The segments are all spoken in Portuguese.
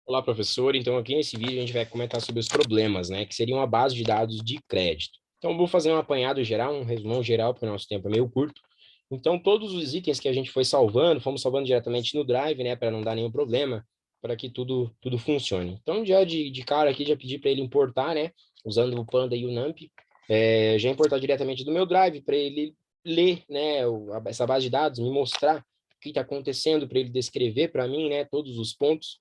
Olá, professor. Então, aqui nesse vídeo a gente vai comentar sobre os problemas, né, que seriam a base de dados de crédito. Então, eu vou fazer um apanhado geral, um resumão geral, porque o nosso tempo é meio curto. Então, todos os itens que a gente foi salvando, fomos salvando diretamente no Drive, né, para não dar nenhum problema, para que tudo funcione. Então, já de cara aqui, já pedi para ele importar, né, usando o Panda e o NumPy, já importar diretamente do meu Drive, para ele ler, né, essa base de dados, me mostrar o que está acontecendo, para ele descrever para mim, né, todos os pontos.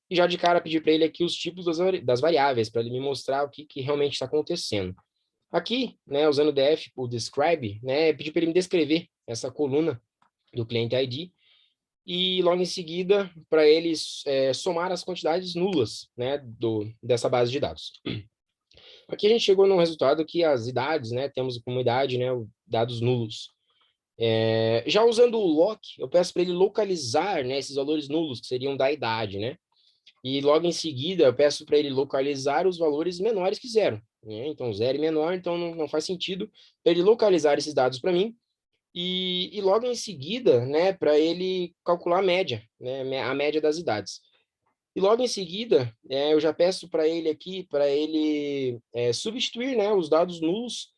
E já de cara pedir para ele aqui os tipos das variáveis, para ele me mostrar o que realmente está acontecendo. Aqui, né, usando o def, o describe, né, pedir para ele me descrever essa coluna do cliente ID e logo em seguida para ele somar as quantidades nulas, né, dessa base de dados. Aqui a gente chegou num resultado que as idades, né, temos como idade, né, dados nulos. Já usando o lock, eu peço para ele localizar, né, esses valores nulos que seriam da idade, né? E logo em seguida eu peço para ele localizar os valores menores que zero, né? Então, zero e menor, então não faz sentido para ele localizar esses dados para mim. E logo em seguida, né, para ele calcular a média, né, a média das idades. E logo em seguida, eu já peço para ele aqui, para ele substituir, né, os dados nulos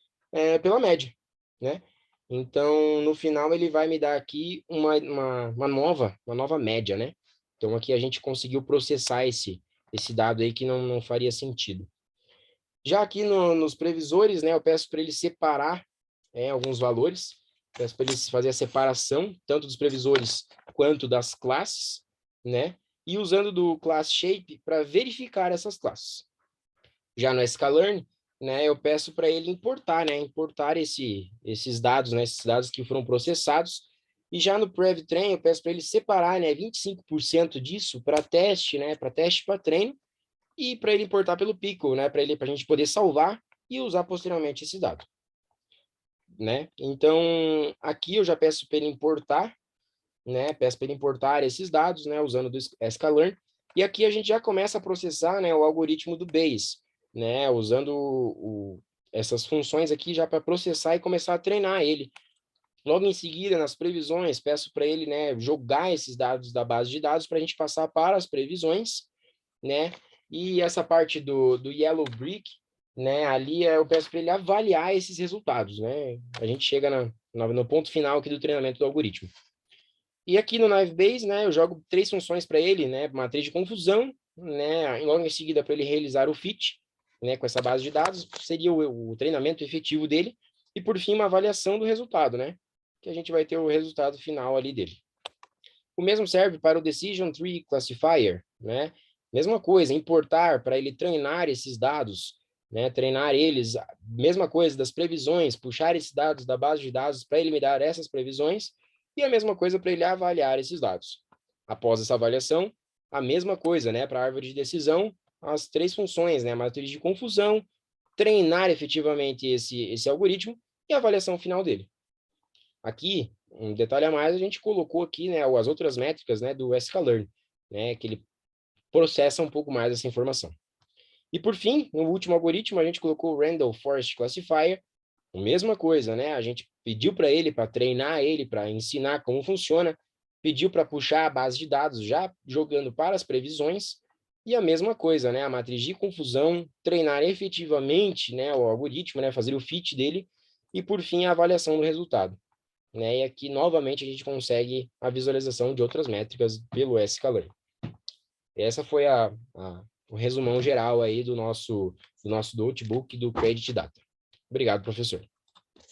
pela média, né? Então, no final, ele vai me dar aqui uma nova média, né? Então, aqui a gente conseguiu processar esse dado aí que não faria sentido. Já aqui nos previsores, né, eu peço para ele separar alguns valores, peço para ele fazer a separação, tanto dos previsores quanto das classes, né? E usando do class shape para verificar essas classes. Já no sklearn, né, eu peço para ele importar, né, importar esses dados, né, esses dados que foram processados. E já no prevtrain, eu peço para ele separar, né, 25% disso para teste, né, para teste para treino, e para ele importar pelo Pickle, né, para a gente poder salvar e usar posteriormente esse dado, né? Então, aqui eu já peço para ele importar, né, peço para ele importar esses dados, né, usando do sklearn, e aqui a gente já começa a processar, né, o algoritmo do Bayes, né, usando essas funções aqui já para processar e começar a treinar ele. Logo em seguida, nas previsões, peço para ele, né, jogar esses dados da base de dados para a gente passar para as previsões, né? E essa parte do Yellow Brick, né? Ali eu peço para ele avaliar esses resultados, né? A gente chega no ponto final aqui do treinamento do algoritmo. E aqui no Naive né? Eu jogo 3 funções para ele, né? Matriz de confusão, né? E logo em seguida para ele realizar o fit, né? Com essa base de dados, seria o treinamento efetivo dele. E por fim, uma avaliação do resultado, né? Que a gente vai ter o resultado final ali dele. O mesmo serve para o Decision Tree Classifier, né? Mesma coisa, importar para ele treinar esses dados, né? Treinar eles, mesma coisa das previsões, puxar esses dados da base de dados para ele me dar essas previsões, e a mesma coisa para ele avaliar esses dados. Após essa avaliação, a mesma coisa, né? Para a árvore de decisão, as 3 funções, né? Matriz de confusão, treinar efetivamente esse algoritmo e a avaliação final dele. Aqui, um detalhe a mais, a gente colocou aqui, né, as outras métricas, né, do sklearn, né, que ele processa um pouco mais essa informação. E por fim, no último algoritmo, a gente colocou o Randall Forest Classifier, a mesma coisa, né? A gente pediu para ele, para treinar ele, para ensinar como funciona, pediu para puxar a base de dados já jogando para as previsões, e a mesma coisa, né? A matriz de confusão, treinar efetivamente, né, o algoritmo, né, fazer o fit dele, e por fim a avaliação do resultado, né? E aqui, novamente, a gente consegue a visualização de outras métricas pelo sklearn. Essa foi o resumão geral aí do nosso notebook do Credit Data. Obrigado, professor.